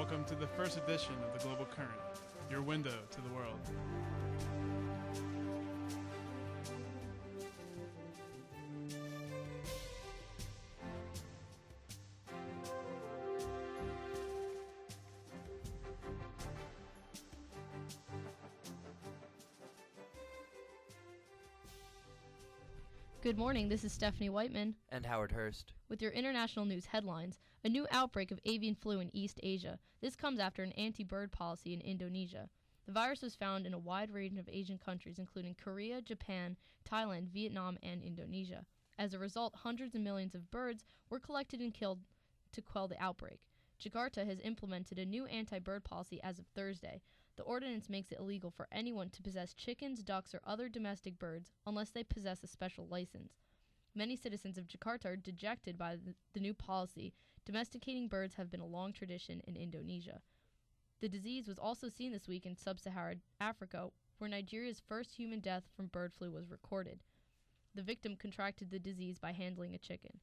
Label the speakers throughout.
Speaker 1: Welcome to the first edition of the Global Current, your window to the world.
Speaker 2: Good morning, this is Stephanie Whiteman.
Speaker 3: And Howard Hurst.
Speaker 2: With your international news headlines, a new outbreak of avian flu in East Asia. This comes after an anti-bird policy in Indonesia. The virus was found in a wide range of Asian countries, including Korea, Japan, Thailand, Vietnam, and Indonesia. As a result, hundreds of millions of birds were collected and killed to quell the outbreak. Jakarta has implemented a new anti-bird policy as of Thursday. The ordinance makes it illegal for anyone to possess chickens, ducks, or other domestic birds unless they possess a special license. Many citizens of Jakarta are dejected by the new policy. Domesticating birds have been a long tradition in Indonesia. The disease was also seen this week in sub-Saharan Africa, where Nigeria's first human death from bird flu was recorded. The victim contracted the disease by handling a chicken.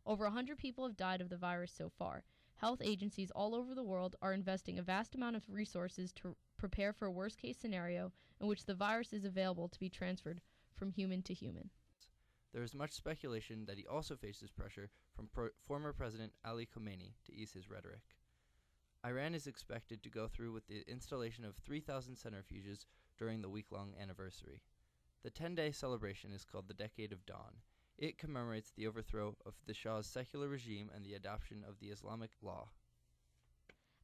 Speaker 2: Over 100 people have died of the virus so far. Health agencies all over the world are investing a vast amount of resources to prepare for a worst-case scenario in which the virus is available to be transferred from human to human.
Speaker 3: There is much speculation that he also faces pressure from former President Ali Khamenei to ease his rhetoric. Iran is expected to go through with the installation of 3,000 centrifuges during the week-long anniversary. The 10-day celebration is called the Decade of Dawn. It commemorates the overthrow of the Shah's secular regime and the adoption of the Islamic law.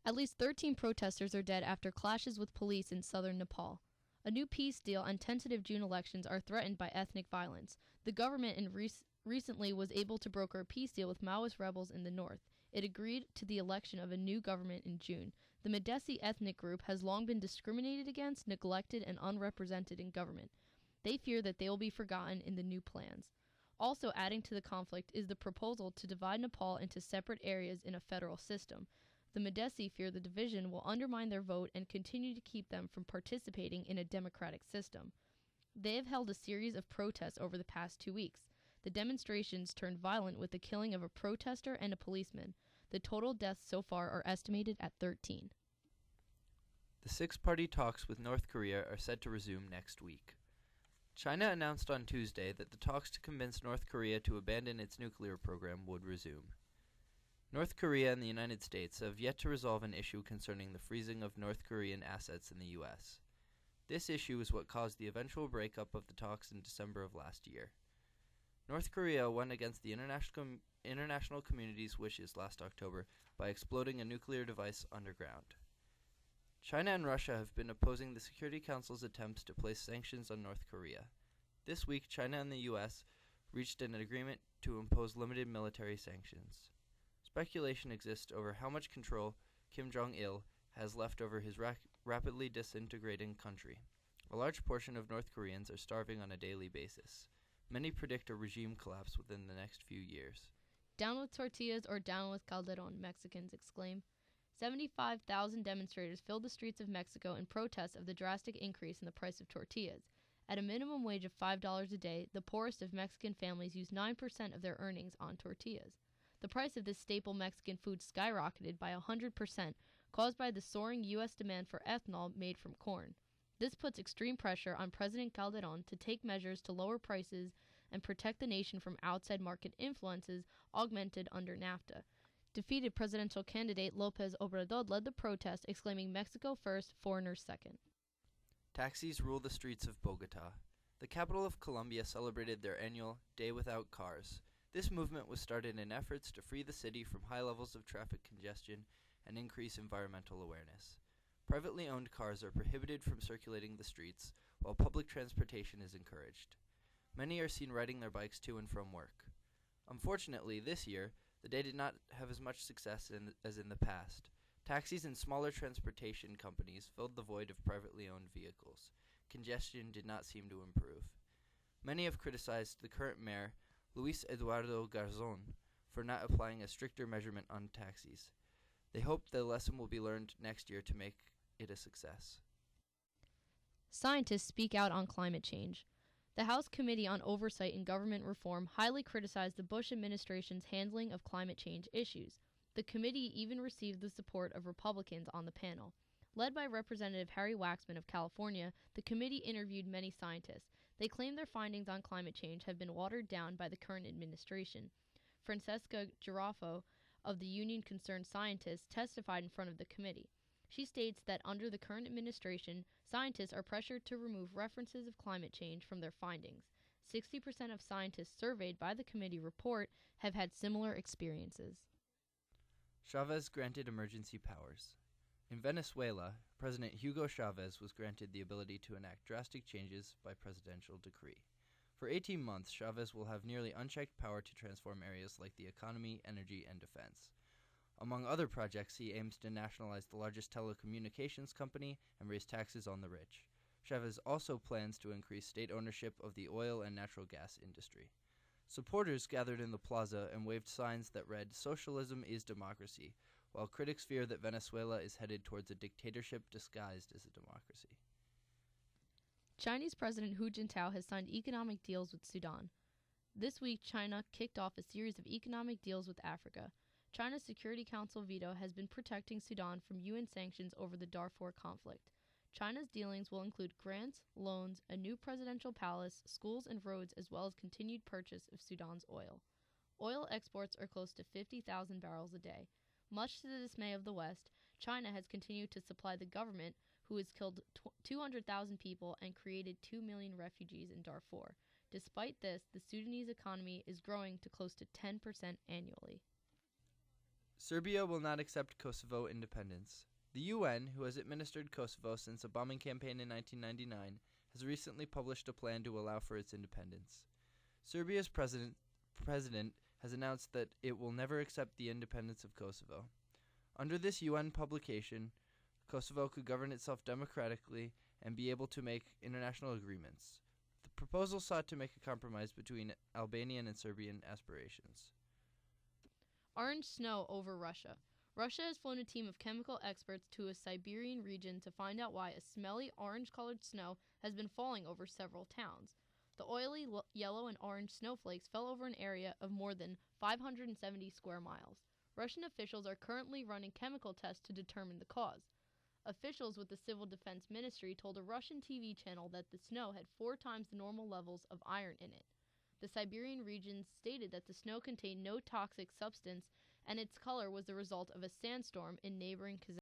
Speaker 2: At least 13 protesters are dead after clashes with police in southern Nepal. A new peace deal and tentative June elections are threatened by ethnic violence. The government recently was able to broker a peace deal with Maoist rebels in the north. It agreed to the election of a new government in June. The Madesi ethnic group has long been discriminated against, neglected, and unrepresented in government. They fear that they will be forgotten in the new plans. Also adding to the conflict is the proposal to divide Nepal into separate areas in a federal system. The Madesi fear the division will undermine their vote and continue to keep them from participating in a democratic system. They have held a series of protests over the past 2 weeks. The demonstrations turned violent with the killing of a protester and a policeman. The total deaths so far are estimated at 13.
Speaker 3: The six-party talks with North Korea are set to resume next week. China announced on Tuesday that the talks to convince North Korea to abandon its nuclear program would resume. North Korea and the United States have yet to resolve an issue concerning the freezing of North Korean assets in the U.S. This issue is what caused the eventual breakup of the talks in December of last year. North Korea went against the international community's wishes last October by exploding a nuclear device underground. China and Russia have been opposing the Security Council's attempts to place sanctions on North Korea. This week, China and the U.S. reached an agreement to impose limited military sanctions. Speculation exists over how much control Kim Jong-il has left over his rapidly disintegrating country. A large portion of North Koreans are starving on a daily basis. Many predict a regime collapse within the next few years.
Speaker 2: Down with tortillas or down with Calderon, Mexicans exclaim. 75,000 demonstrators filled the streets of Mexico in protest of the drastic increase in the price of tortillas. At a minimum wage of $5 a day, the poorest of Mexican families use 9% of their earnings on tortillas. The price of this staple Mexican food skyrocketed by 100%, caused by the soaring U.S. demand for ethanol made from corn. This puts extreme pressure on President Calderon to take measures to lower prices and protect the nation from outside market influences augmented under NAFTA. Defeated presidential candidate López Obrador led the protest, exclaiming, "Mexico first, foreigners second."
Speaker 3: Taxis rule the streets of Bogota. The capital of Colombia celebrated their annual Day Without Cars. This movement was started in efforts to free the city from high levels of traffic congestion and increase environmental awareness. Privately owned cars are prohibited from circulating the streets, while public transportation is encouraged. Many are seen riding their bikes to and from work. Unfortunately, this year, the day did not have as much success as in the past. Taxis and smaller transportation companies filled the void of privately owned vehicles. Congestion did not seem to improve. Many have criticized the current mayor, Luis Eduardo Garzón, for not applying a stricter measurement on taxis. They hope the lesson will be learned next year to make it a success.
Speaker 2: Scientists speak out on climate change. The House Committee on Oversight and Government Reform highly criticized the Bush administration's handling of climate change issues. The committee even received the support of Republicans on the panel. Led by Representative Harry Waxman of California, the committee interviewed many scientists. They claim their findings on climate change have been watered down by the current administration. Francesca Girafo of the Union Concerned Scientists testified in front of the committee. She states that under the current administration, scientists are pressured to remove references of climate change from their findings. 60% of scientists surveyed by the committee report have had similar experiences.
Speaker 3: Chavez granted emergency powers. In Venezuela, President Hugo Chavez was granted the ability to enact drastic changes by presidential decree. For 18 months, Chavez will have nearly unchecked power to transform areas like the economy, energy, and defense. Among other projects, he aims to nationalize the largest telecommunications company and raise taxes on the rich. Chavez also plans to increase state ownership of the oil and natural gas industry. Supporters gathered in the plaza and waved signs that read, "Socialism is democracy," while critics fear that Venezuela is headed towards a dictatorship disguised as a democracy.
Speaker 2: Chinese President Hu Jintao has signed economic deals with Sudan. This week, China kicked off a series of economic deals with Africa. China's Security Council veto has been protecting Sudan from UN sanctions over the Darfur conflict. China's dealings will include grants, loans, a new presidential palace, schools and roads, as well as continued purchase of Sudan's oil. Oil exports are close to 50,000 barrels a day. Much to the dismay of the West, China has continued to supply the government, who has killed 200,000 people and created 2 million refugees in Darfur. Despite this, the Sudanese economy is growing to close to 10% annually.
Speaker 3: Serbia will not accept Kosovo independence. The UN, who has administered Kosovo since a bombing campaign in 1999, has recently published a plan to allow for its independence. Serbia's president has announced that it will never accept the independence of Kosovo. Under this UN publication, Kosovo could govern itself democratically and be able to make international agreements. The proposal sought to make a compromise between Albanian and Serbian aspirations.
Speaker 2: Orange snow over Russia. Russia has flown a team of chemical experts to a Siberian region to find out why a smelly orange-colored snow has been falling over several towns. The oily yellow and orange snowflakes fell over an area of more than 570 square miles. Russian officials are currently running chemical tests to determine the cause. Officials with the Civil Defense Ministry told a Russian TV channel that the snow had 4 times the normal levels of iron in it. The Siberian region stated that the snow contained no toxic substance and its color was the result of a sandstorm in neighboring Kazakhstan.